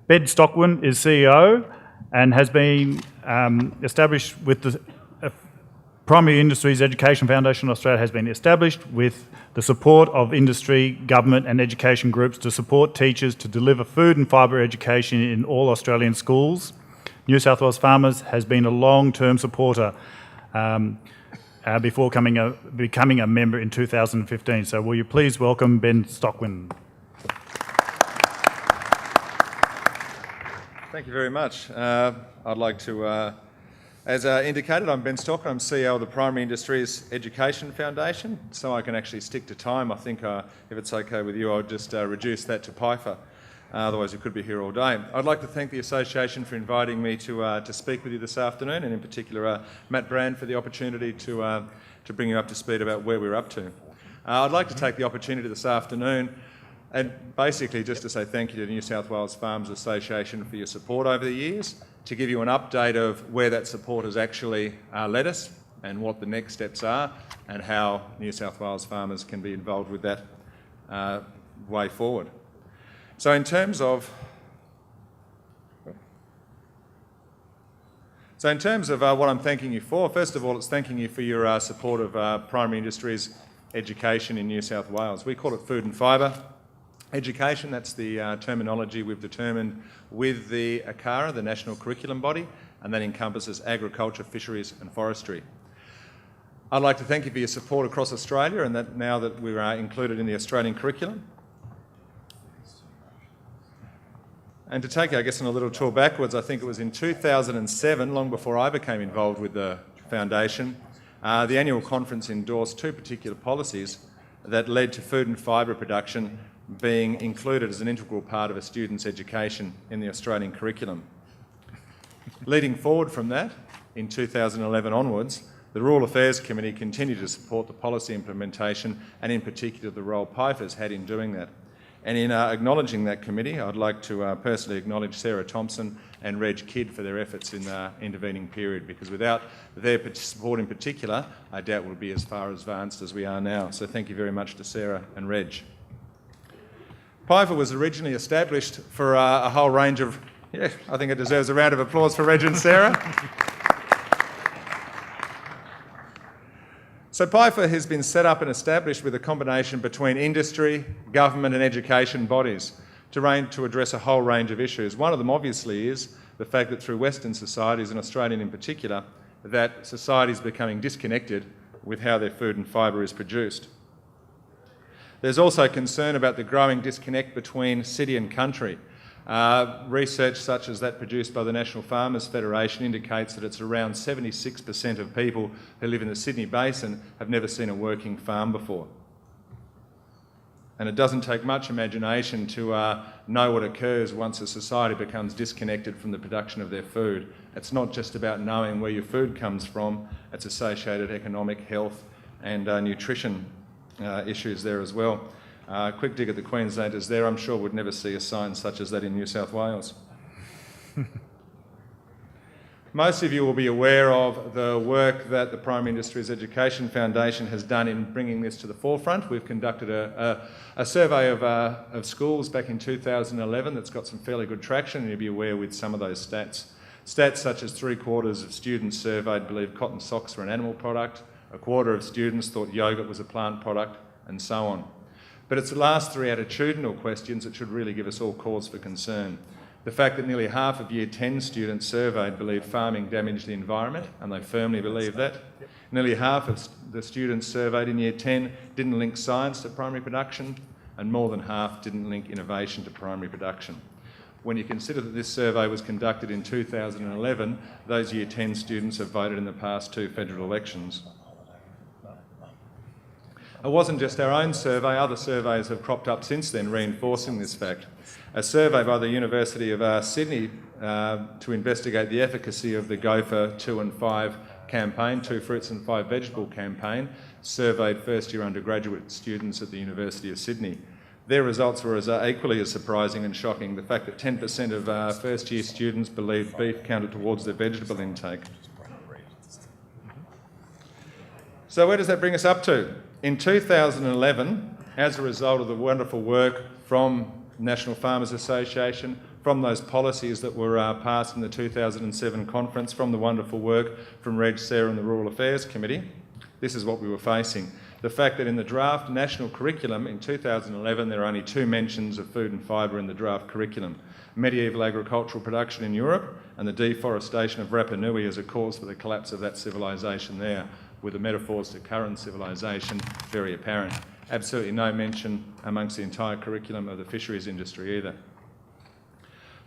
Ben Stockwin is CEO and has been established with the Primary Industries Education Foundation Australia has been established with the support of industry, government and education groups to support teachers to deliver food and fibre education in all Australian schools. New South Wales Farmers has been a long-term supporter before becoming a member in 2015. So will you please welcome Ben Stockwin? Thank you very much. I'd like to, as indicated, I'm Ben Stockwin. I'm CEO of the Primary Industries Education Foundation, so I can actually stick to time. I think if it's okay with you, I'll just reduce that to PIEFA. Otherwise, we could be here all day. I'd like to thank the Association for inviting me to speak with you this afternoon, and in particular Matt Brand for the opportunity to bring you up to speed about where we're up to. I'd like to take the opportunity this afternoon and basically just to say thank you to the New South Wales Farmers Association for your support over the years, to give you an update of where that support has actually led us and what the next steps are and how New South Wales farmers can be involved with that way forward. So in terms of what I'm thanking you for, first of all, it's thanking you for your support of primary industries education in New South Wales. We call it food and fibre education. That's the terminology we've determined with the ACARA, the national curriculum body, and that encompasses agriculture, fisheries and forestry. I'd like to thank you for your support across Australia and that now that we're included in the Australian curriculum. And to take, I guess, on a little tour backwards, I think it was in 2007, long before I became involved with the foundation, the annual conference endorsed two particular policies that led to food and fibre production being included as an integral part of a student's education in the Australian curriculum. Leading forward from that, in 2011 onwards, the Rural Affairs Committee continued to support the policy implementation and in particular the role PIEFA's had in doing that. And in acknowledging that committee, I'd like to personally acknowledge Sarah Thompson and Reg Kidd for their efforts in the intervening period, because without their support in particular, I doubt we'll be as far advanced as we are now. So thank you very much to Sarah and Reg. PIEFA was originally established for a whole range of, I think it deserves a round of applause for Reg and Sarah. So PIEFA has been set up and established with a combination between industry, government and education bodies to address a whole range of issues. One of them obviously is the fact that through Western societies, and Australian in particular, that society is becoming disconnected with how their food and fibre is produced. There's also concern about the growing disconnect between city and country. Research such as that produced by the National Farmers Federation indicates that it's around 76% of people who live in the Sydney Basin have never seen a working farm before. And it doesn't take much imagination to know what occurs once a society becomes disconnected from the production of their food. It's not just about knowing where your food comes from, it's associated economic, health and nutrition issues there as well. Quick dig at the Queenslanders there, I'm sure would never see a sign such as that in New South Wales. Most of you will be aware of the work that the Primary Industries Education Foundation has done in bringing this to the forefront. We've conducted a survey of schools back in 2011 that's got some fairly good traction, and you'll be aware with some of those stats. Stats such as 3/4 of students surveyed believed cotton socks were an animal product, 1/4 of students thought yogurt was a plant product, and so on. But it's the last three attitudinal questions that should really give us all cause for concern. The fact that nearly half of Year 10 students surveyed believe farming damaged the environment, and they firmly believe that. Nearly half of the students surveyed in Year 10 didn't link science to primary production, and more than half didn't link innovation to primary production. When you consider that this survey was conducted in 2011, those Year 10 students have voted in the past two federal elections. It wasn't just our own survey, other surveys have cropped up since then reinforcing this fact. A survey by the University of Sydney to investigate the efficacy of the Go for 2 and 5 campaign, 2 fruits and 5 vegetable campaign, surveyed first year undergraduate students at the University of Sydney. Their results were equally as surprising and shocking. The fact that 10% of first year students believed beef counted towards their vegetable intake. So where does that bring us up to? In 2011, as a result of the wonderful work from National Farmers Association, from those policies that were passed in the 2007 conference, from the wonderful work from Reg, Sarah and the Rural Affairs Committee, this is what we were facing. The fact that in the draft national curriculum in 2011 there are only 2 mentions of food and fibre in the draft curriculum. Medieval agricultural production in Europe and the deforestation of Rapa Nui as a cause for the collapse of that civilisation there, with the metaphors to current civilisation very apparent. Absolutely no mention amongst the entire curriculum of the fisheries industry either.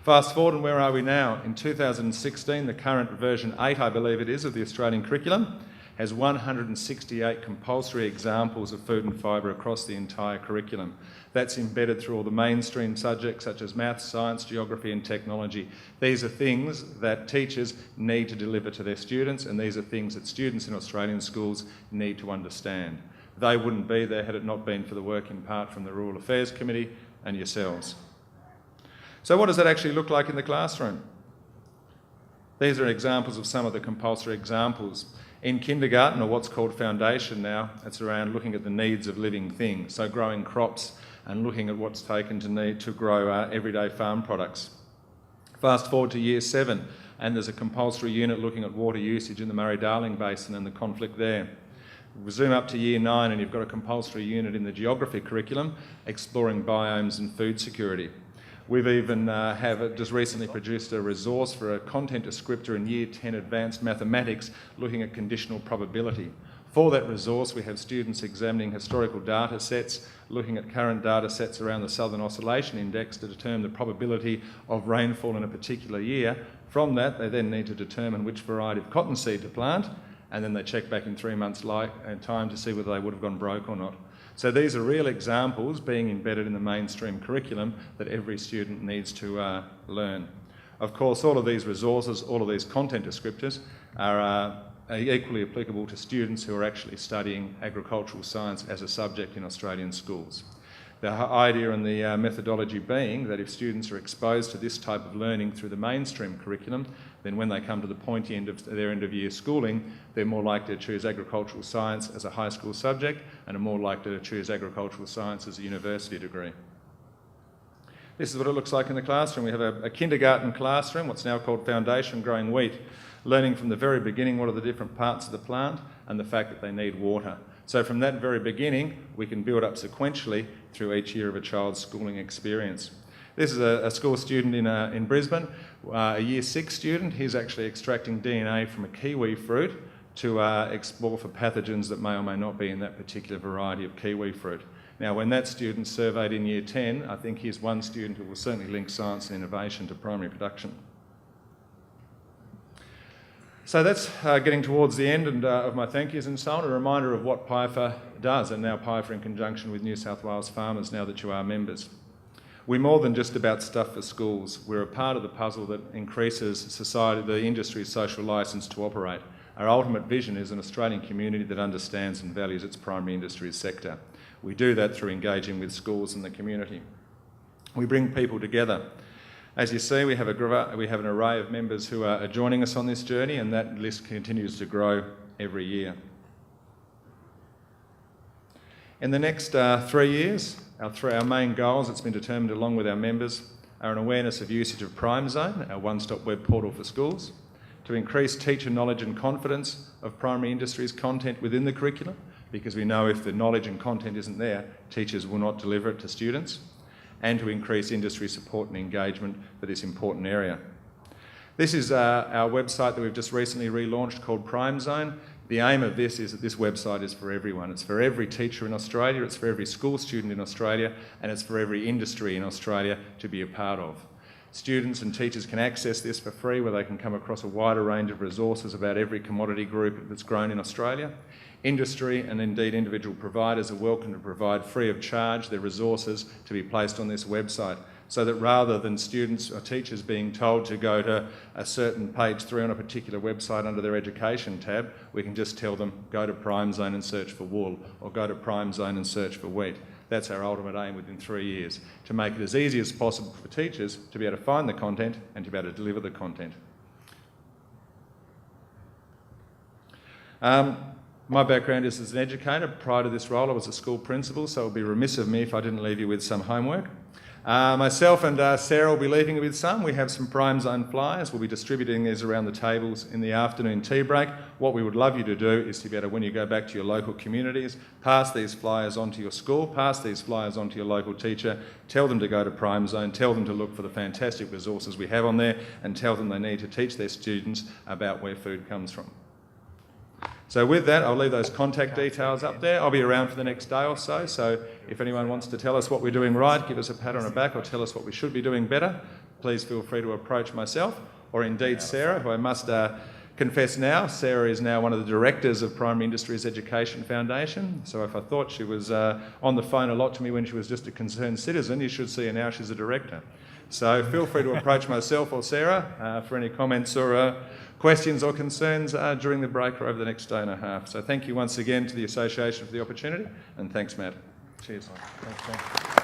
Fast forward, and where are we now? In 2016, the current version 8, I believe it is, of the Australian curriculum has 168 compulsory examples of food and fibre across the entire curriculum. That's embedded through all the mainstream subjects such as maths, science, geography and technology. These are things that teachers need to deliver to their students, and these are things that students in Australian schools need to understand. They wouldn't be there had it not been for the work in part from the Rural Affairs Committee and yourselves. So what does that actually look like in the classroom? These are examples of some of the compulsory examples. In kindergarten, or what's called foundation now, it's around looking at the needs of living things, so growing crops and looking at what's taken to need to grow everyday farm products. Fast forward to year 7, and there's a compulsory unit looking at water usage in the Murray-Darling Basin and the conflict there. We zoom up to year 9 and you've got a compulsory unit in the geography curriculum exploring biomes and food security. We've even have just recently produced a resource for a content descriptor in Year 10 Advanced Mathematics looking at conditional probability. For that resource, we have students examining historical data sets, looking at current data sets around the Southern Oscillation Index to determine the probability of rainfall in a particular year. From that, they then need to determine which variety of cottonseed to plant, and then they check back in 3 months' time to see whether they would have gone broke or not. So these are real examples being embedded in the mainstream curriculum that every student needs to learn. Of course, all of these resources, all of these content descriptors are equally applicable to students who are actually studying agricultural science as a subject in Australian schools. The idea and the methodology being that if students are exposed to this type of learning through the mainstream curriculum, then when they come to the pointy end of their end of year schooling, they're more likely to choose agricultural science as a high school subject and are more likely to choose agricultural science as a university degree. This is what it looks like in the classroom. We have a kindergarten classroom, what's now called Foundation, growing wheat, learning from the very beginning what are the different parts of the plant and the fact that they need water. So from that very beginning, we can build up sequentially through each year of a child's schooling experience. This is a school student in Brisbane, a year 6 student. He's actually extracting DNA from a kiwi fruit to explore for pathogens that may or may not be in that particular variety of kiwi fruit. Now, when that student's surveyed in year 10, I think he's one student who will certainly link science and innovation to primary production. So that's getting towards the end of my thank yous and so on, a reminder of what PIEFA does, and now PIEFA in conjunction with New South Wales farmers now that you are members. We're more than just about stuff for schools. We're a part of the puzzle that increases society, the industry's social licence to operate. Our ultimate vision is an Australian community that understands and values its primary industries sector. We do that through engaging with schools and the community. We bring people together. As you see, we have an array of members who are joining us on this journey, and that list continues to grow every year. In the next 3 years, our main goals that's been determined along with our members are an awareness of usage of PrimeZone, our one-stop web portal for schools, to increase teacher knowledge and confidence of primary industries content within the curriculum, because we know if the knowledge and content isn't there, teachers will not deliver it to students, and to increase industry support and engagement for this important area. This is our website that we've just recently relaunched called PrimeZone. The aim of this is that this website is for everyone. It's for every teacher in Australia, it's for every school student in Australia, and it's for every industry in Australia to be a part of. Students and teachers can access this for free, where they can come across a wider range of resources about every commodity group that's grown in Australia. Industry and indeed individual providers are welcome to provide free of charge their resources to be placed on this website, so that rather than students or teachers being told to go to a certain page 3 on a particular website under their education tab, we can just tell them go to PrimeZone and search for wool, or go to PrimeZone and search for wheat. That's our ultimate aim within 3 years, to make it as easy as possible for teachers to be able to find the content and to be able to deliver the content. My background is as an educator. Prior to this role, I was a school principal, so it would be remiss of me if I didn't leave you with some homework. Myself and Sarah will be leaving with some. We have some PrimeZone flyers. We'll be distributing these around the tables in the afternoon tea break. What we would love you to do is to be able to, when you go back to your local communities, pass these flyers on to your school, pass these flyers on to your local teacher, tell them to go to PrimeZone, tell them to look for the fantastic resources we have on there, and tell them they need to teach their students about where food comes from. So with that, I'll leave those contact details up there. I'll be around for the next day or so, so if anyone wants to tell us what we're doing right, give us a pat on the back, or tell us what we should be doing better, please feel free to approach myself, or indeed Sarah, who I must confess now, Sarah is now one of the directors of Primary Industries Education Foundation, so if I thought she was on the phone a lot to me when she was just a concerned citizen, you should see her now, she's a director. So feel free to approach myself or Sarah for any comments or questions or concerns during the break or over the next day and a half. So thank you once again to the Association for the opportunity, and thanks, Matt. Cheers. Thanks,